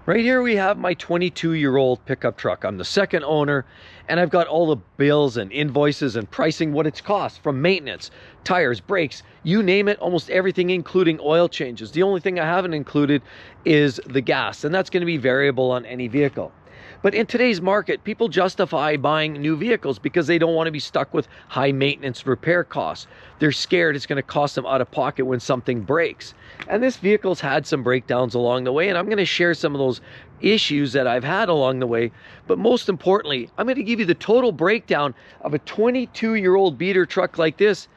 Right here we have my 22-year-old pickup truck. I'm the second owner, and I've got all the bills and invoices and pricing, what it's cost, from maintenance, tires, brakes, you name it, almost everything, including oil changes. The only thing I haven't included is the gas, and that's going to be variable on any vehicle. But in today's market, people justify buying new vehicles because they don't want to be stuck with high maintenance repair costs. They're scared it's going to cost them out of pocket when something breaks. And this vehicle's had some breakdowns along the way, and I'm going to share some of those issues that I've had along the way. But most importantly, I'm going to give you the total breakdown of a 22-year-old beater truck like this,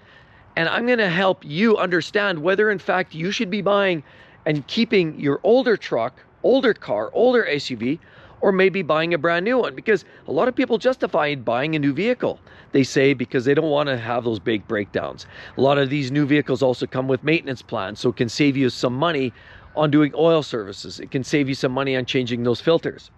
and I'm going to help you understand whether in fact you should be buying and keeping your older truck, older car, older SUV, or maybe buying a brand new one, because a lot of people justify buying a new vehicle. They say because they don't want to have those big breakdowns. A lot of these new vehicles also come with maintenance plans, so it can save you some money on doing oil services. It can save you some money on changing those filters.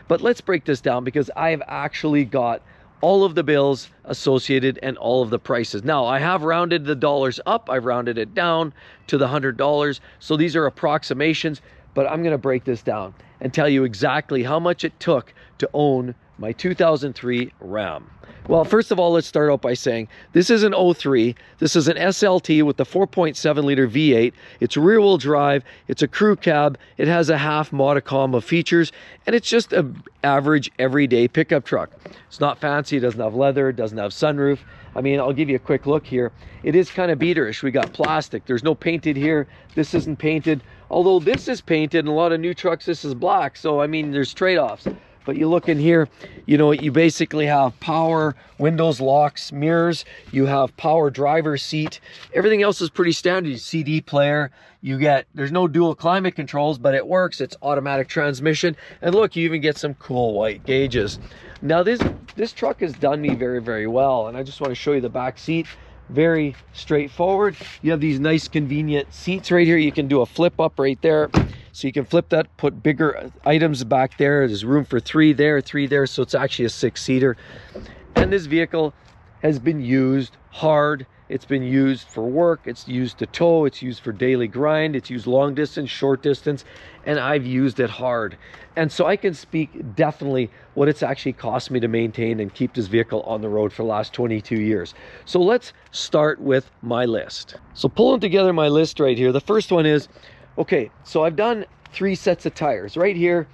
But let's break this down, because I've actually got all of the bills associated and all of the prices. Now, I have rounded the dollars up, I've rounded it down to the $100, so these are approximations, but I'm going to break this down and tell you exactly how much it took to own my 2003 Ram. Well, first of all, let's start out by saying this is an 03. This is an SLT with the 4.7 liter V8. It's rear wheel drive. It's a crew cab. It has a half modicum of features, and it's just an average everyday pickup truck. It's not fancy. It doesn't have leather. It doesn't have sunroof. I mean, I'll give you a quick look here. It is kind of beaterish. We got plastic. There's no painted here. This isn't painted. Although this is painted, and a lot of new trucks, this is black. So, I mean, there's trade-offs. But you look in here, you know, you basically have power, windows, locks, mirrors. You have power driver seat. Everything else is pretty standard. CD player. There's no dual climate controls, but it works. It's automatic transmission. And look, you even get some cool white gauges. Now, this truck has done me very, very well. And I just want to show you the back seat. Very straightforward. You have these nice convenient seats right here. You can do a flip up right there, so you can flip that, put bigger items back there. There's room for three there, so it's actually a 6-seater. And this vehicle has been used hard. It's been used for work. It's used to tow. It's used for daily grind. It's used long distance, short distance, and I've used it hard. And so I can speak definitely what it's actually cost me to maintain and keep this vehicle on the road for the last 22 years. So let's start with my list. So pulling together my list right here, the first one is, okay, so I've done 3 sets of tires. Right here,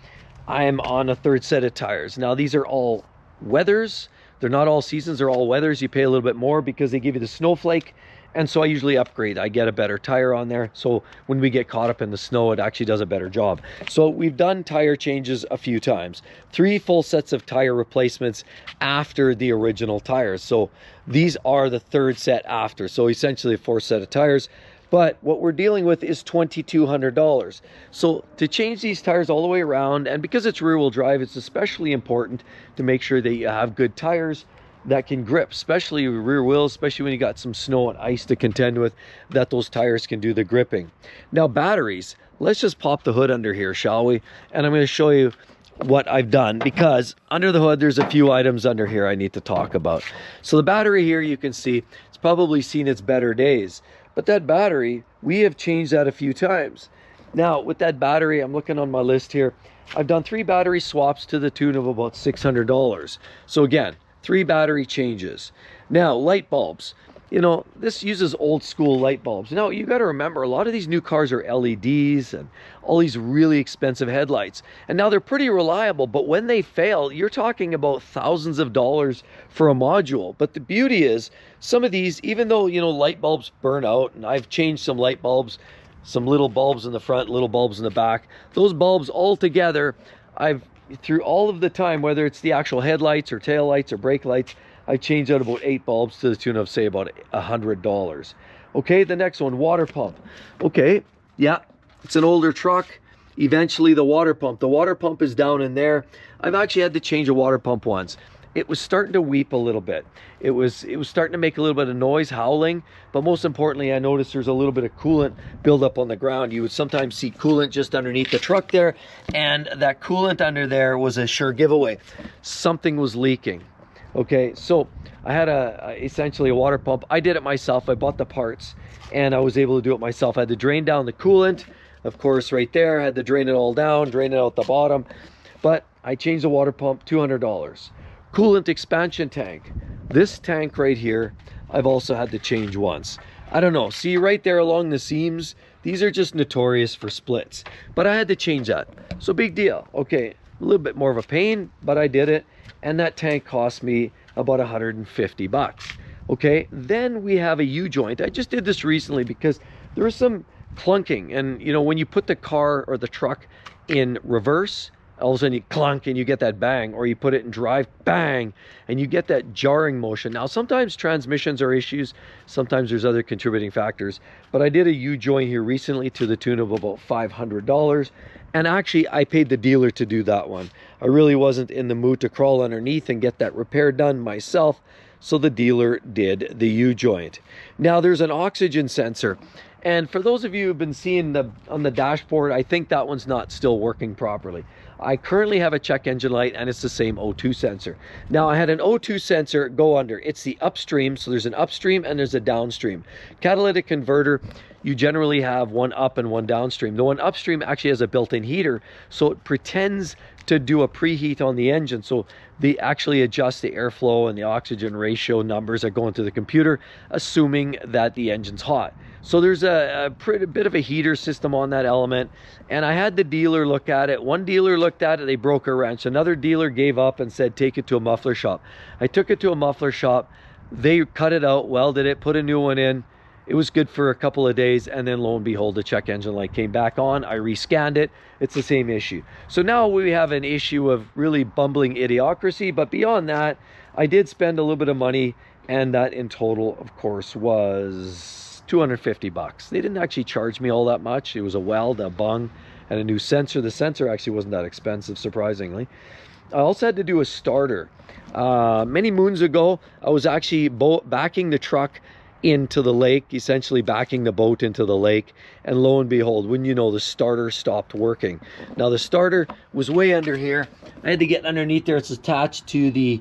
I am on a 3rd set of tires. Now, these are all weathers. They're not all seasons, they're all weathers. You pay a little bit more because they give you the snowflake. And so I usually upgrade. I get a better tire on there. So when we get caught up in the snow, it actually does a better job. So we've done tire changes a few times. 3 full sets of tire replacements after the original tires. So these are the 3rd set after. So essentially a 4th set of tires. But what we're dealing with is $2,200. So to change these tires all the way around, and because it's rear wheel drive, it's especially important to make sure that you have good tires that can grip, especially rear wheels, especially when you got some snow and ice to contend with, that those tires can do the gripping. Now, batteries, let's just pop the hood under here, shall we? And I'm going to show you what I've done, because under the hood there's a few items under here I need to talk about. So the battery here, you can see it's probably seen its better days, but that battery, we have changed that a few times. Now with that battery, I'm looking on my list here, I've done 3 battery swaps to the tune of about $600. So again, 3 battery changes. Now, light bulbs. You know, this uses old school light bulbs. Now, you got to remember, a lot of these new cars are LEDs and all these really expensive headlights. And now they're pretty reliable, but when they fail, you're talking about thousands of dollars for a module. But the beauty is, some of these, even though, you know, light bulbs burn out, and I've changed some light bulbs, some little bulbs in the front, little bulbs in the back, those bulbs all together, through all of the time, whether it's the actual headlights or tail lights or brake lights, I changed out about 8 bulbs to the tune of, say, about $100. Okay, the next one, water pump. Okay, yeah, it's an older truck. Eventually the water pump is down in there. I've actually had to change a water pump once. It was starting to weep a little bit. It was starting to make a little bit of noise, howling, but most importantly, I noticed there's a little bit of coolant buildup on the ground. You would sometimes see coolant just underneath the truck there, and that coolant under there was a sure giveaway. Something was leaking. Okay, so I had essentially a water pump. I did it myself. I bought the parts, and I was able to do it myself. I had to drain down the coolant. of course, right there. I had to drain it all down, drain it out the bottom. But I changed the water pump, $200. Coolant expansion tank. This tank right here, I've also had to change once. I don't know, see right there along the seams, these are just notorious for splits. But I had to change that. So big deal. Okay, a little bit more of a pain, but I did it. And that tank cost me about 150 bucks. Okay, then we have a U-joint. I just did this recently because there was some clunking. And you know, when you put the car or the truck in reverse, all of a sudden you clunk and you get that bang, or you put it in drive, bang, and you get that jarring motion. Now, sometimes transmissions are issues, sometimes there's other contributing factors, but I did a U-joint here recently to the tune of about $500, and actually I paid the dealer to do that one. I really wasn't in the mood to crawl underneath and get that repair done myself, so the dealer did the U-joint. Now, there's an oxygen sensor. And for those of you who've been seeing on the dashboard, I think that one's not still working properly. I currently have a check engine light and it's the same O2 sensor. Now I had an O2 sensor go under. It's the upstream, so there's an upstream and there's a downstream. Catalytic converter, you generally have one up and one downstream. The one upstream actually has a built-in heater, so it pretends to do a preheat on the engine. So they actually adjust the airflow and the oxygen ratio numbers that go into the computer, assuming that the engine's hot. So there's a pretty bit of a heater system on that element, and I had the dealer look at it. One dealer looked at it, they broke a wrench. Another dealer gave up and said, take it to a muffler shop. I took it to a muffler shop. They cut it out, welded it, put a new one in. It was good for a couple of days, and then lo and behold, the check engine light came back on. I rescanned it. It's the same issue. So now we have an issue of really bumbling idiocracy, but beyond that, I did spend a little bit of money, and that in total, of course, was 250 bucks. They didn't actually charge me all that much. It was a weld, a bung, and a new sensor. The sensor actually wasn't that expensive, surprisingly. I also had to do a starter. Many moons ago, I was actually backing the truck into the lake, essentially backing the boat into the lake, and lo and behold, wouldn't you know, the starter stopped working. Now the starter was way under here. I had to get underneath there. It's attached to the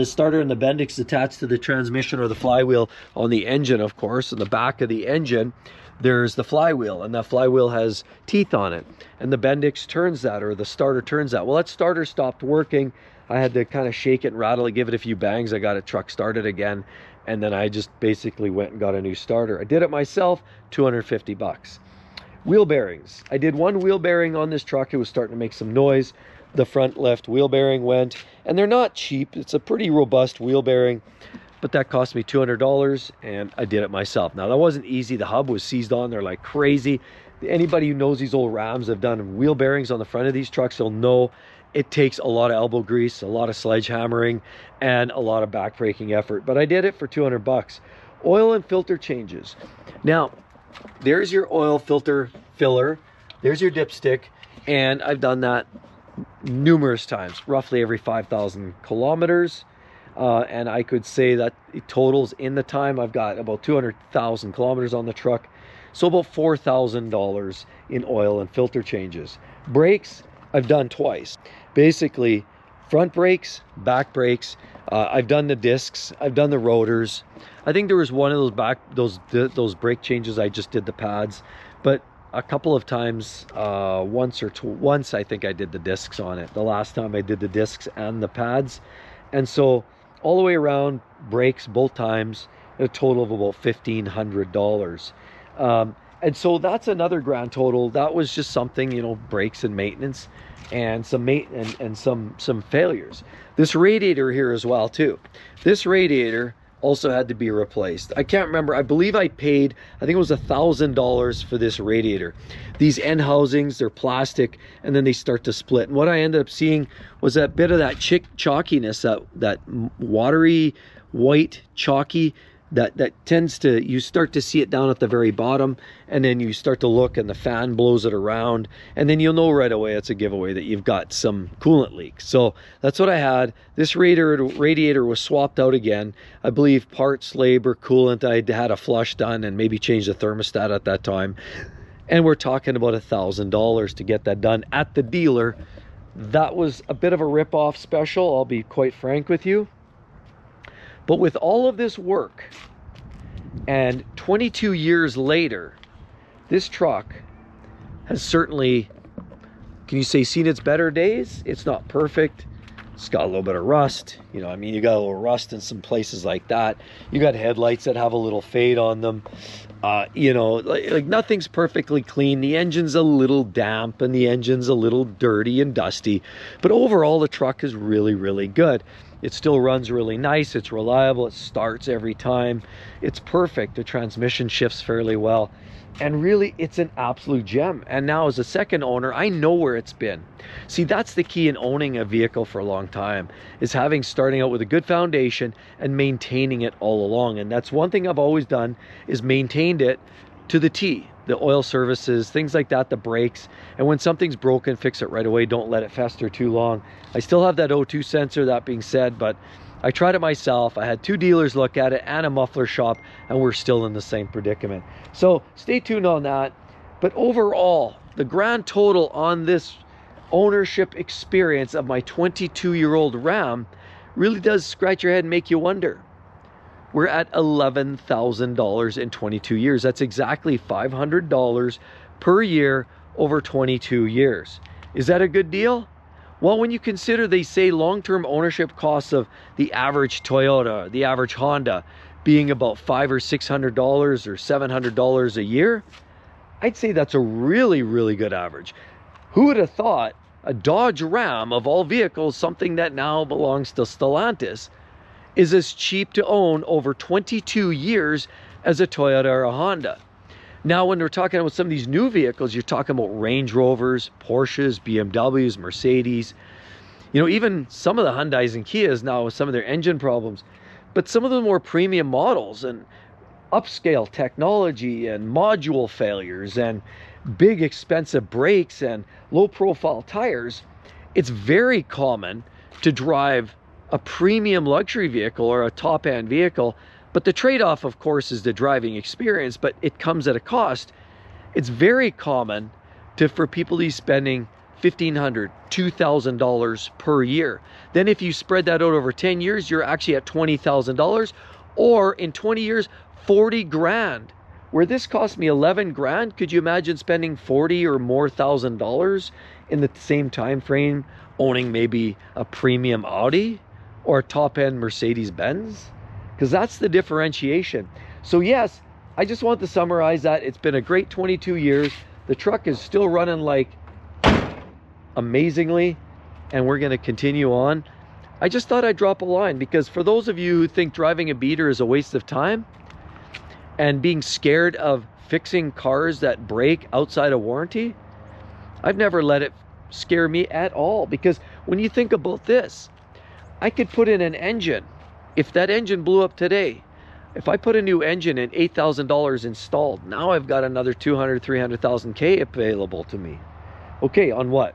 starter and the Bendix attached to the transmission or the flywheel on the engine, of course. In the back of the engine, there's the flywheel, and that flywheel has teeth on it. And the Bendix turns that, or the starter turns that. Well, that starter stopped working. I had to kind of shake it and rattle it, give it a few bangs. I got it truck started again. And then I just basically went and got a new starter. I did it myself, 250 bucks. Wheel bearings. I did one wheel bearing on this truck. It was starting to make some noise. The front left wheel bearing went, and they're not cheap. It's a pretty robust wheel bearing, but that cost me $200, and I did it myself. Now that wasn't easy. The hub was seized on there like crazy. Anybody who knows these old Rams have done wheel bearings on the front of these trucks, they'll know it takes a lot of elbow grease, a lot of sledgehammering, and a lot of backbreaking effort. But I did it for 200 bucks. Oil and filter changes. Now, there's your oil filter filler. There's your dipstick, and I've done that numerous times, roughly every 5,000 kilometers. And I could say that it totals in the time I've got about 200,000 kilometers on the truck. So about $4,000 in oil and filter changes. Brakes, I've done twice. Basically, front brakes, back brakes. I've done the discs. I've done the rotors. I think there was one of those brake changes. I just did the pads, but a couple of times, once I think I did the discs on it. The last time I did the discs and the pads, and so all the way around, brakes both times, a total of about $1,500. And so that's another grand total. That was just something, you know, brakes and maintenance, and some failures. This radiator here as well too. This radiator also had to be replaced. I can't remember. I believe I paid, I think it was $1,000 for this radiator. These end housings, they're plastic, and then they start to split. And what I ended up seeing was that bit of that chalkiness, that watery white chalky, that tends to, you start to see it down at the very bottom, and then you start to look and the fan blows it around, and then you'll know right away it's a giveaway that you've got some coolant leak. So that's what I had. This radiator was swapped out again. I believe parts, labor, coolant. I had a flush done and maybe changed the thermostat at that time. And we're talking about $1,000 to get that done at the dealer. That was a bit of a rip-off special, I'll be quite frank with you. But with all of this work, and 22 years later, this truck has certainly, can you say, seen its better days? It's not perfect. It's got a little bit of rust. You know, I mean, you got a little rust in some places like that. You got headlights that have a little fade on them. You know, like nothing's perfectly clean. The engine's a little damp and the engine's a little dirty and dusty. But overall, the truck is really, really good. It still runs really nice. It's reliable. It starts every time. It's perfect. The transmission shifts fairly well. And really, it's an absolute gem. And now as a second owner, I know where it's been. See, that's the key in owning a vehicle for a long time, is starting out with a good foundation and maintaining it all along. And that's one thing I've always done, is maintained it to the T. The oil services, things like that, the brakes. And when something's broken, fix it right away. Don't let it fester too long. I still have that O2 sensor, that being said, but I tried it myself. I had 2 dealers look at it and a muffler shop, and we're still in the same predicament. So stay tuned on that. But overall, the grand total on this ownership experience of my 22-year-old Ram really does scratch your head and make you wonder. We're at $11,000 in 22 years. That's exactly $500 per year over 22 years. Is that a good deal? Well, when you consider, they say, long-term ownership costs of the average Toyota, the average Honda, being about $500 or $600 or $700 a year, I'd say that's a really, really good average. Who would have thought a Dodge Ram, of all vehicles, something that now belongs to Stellantis, is as cheap to own over 22 years as a Toyota or a Honda? Now, when we're talking about some of these new vehicles, you're talking about Range Rovers, Porsches, BMWs, Mercedes, you know, even some of the Hyundais and Kias now with some of their engine problems. But some of the more premium models and upscale technology and module failures and big expensive brakes and low profile tires, it's very common to drive a premium luxury vehicle or a top end vehicle. But the trade-off, of course, is the driving experience, but it comes at a cost. It's very common for people to be spending $1,500, $2,000 per year. Then if you spread that out over 10 years, you're actually at $20,000, or in 20 years, 40 grand. Where this cost me 11 grand, could you imagine spending 40 or more $1,000 in the same time frame owning maybe a premium Audi or a top-end Mercedes-Benz? Because that's the differentiation. So yes, I just want to summarize that. It's been a great 22 years. The truck is still running like amazingly, and we're going to continue on. I just thought I'd drop a line, because for those of you who think driving a beater is a waste of time and being scared of fixing cars that break outside of warranty, I've never let it scare me at all. Because when you think about this, I could put in an engine. If that engine blew up today, if I put a new engine in, $8,000 installed, now I've got another 200, 300,000 K available to me. Okay, on what?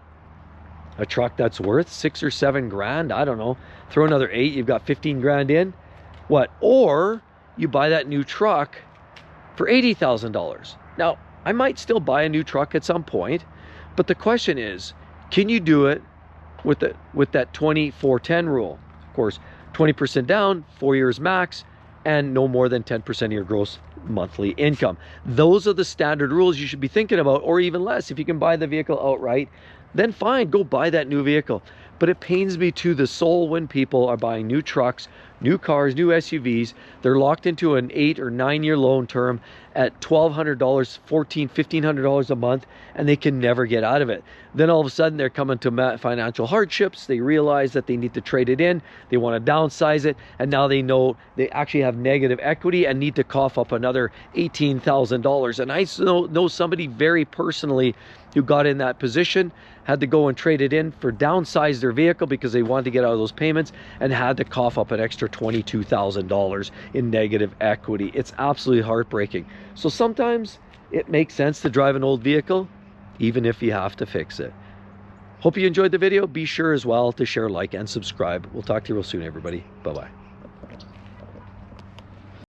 A truck that's worth 6 or 7 grand? I don't know. Throw another 8, you've got 15 grand in. What? Or you buy that new truck for $80,000. Now, I might still buy a new truck at some point, but the question is, can you do it with that 24-10 rule? Of course, 20% down, 4 years max, and no more than 10% of your gross monthly income. Those are the standard rules you should be thinking about, or even less. If you can buy the vehicle outright, then fine, go buy that new vehicle. But it pains me to the soul when people are buying new trucks, new cars, new SUVs. They're locked into an 8 or 9 year loan term at $1,200, $1,400, $1,500 a month, and they can never get out of it. Then all of a sudden they're coming to financial hardships. They realize that they need to trade it in. They want to downsize it, and now they know they actually have negative equity and need to cough up another $18,000. And I know somebody very personally who got in that position, had to go and trade it in for downsize their vehicle because they wanted to get out of those payments, and had to cough up an extra $22,000 in negative equity. It's absolutely heartbreaking. So sometimes it makes sense to drive an old vehicle, even if you have to fix it. Hope you enjoyed the video. Be sure as well to share, like, and subscribe. We'll talk to you real soon, everybody. Bye-bye.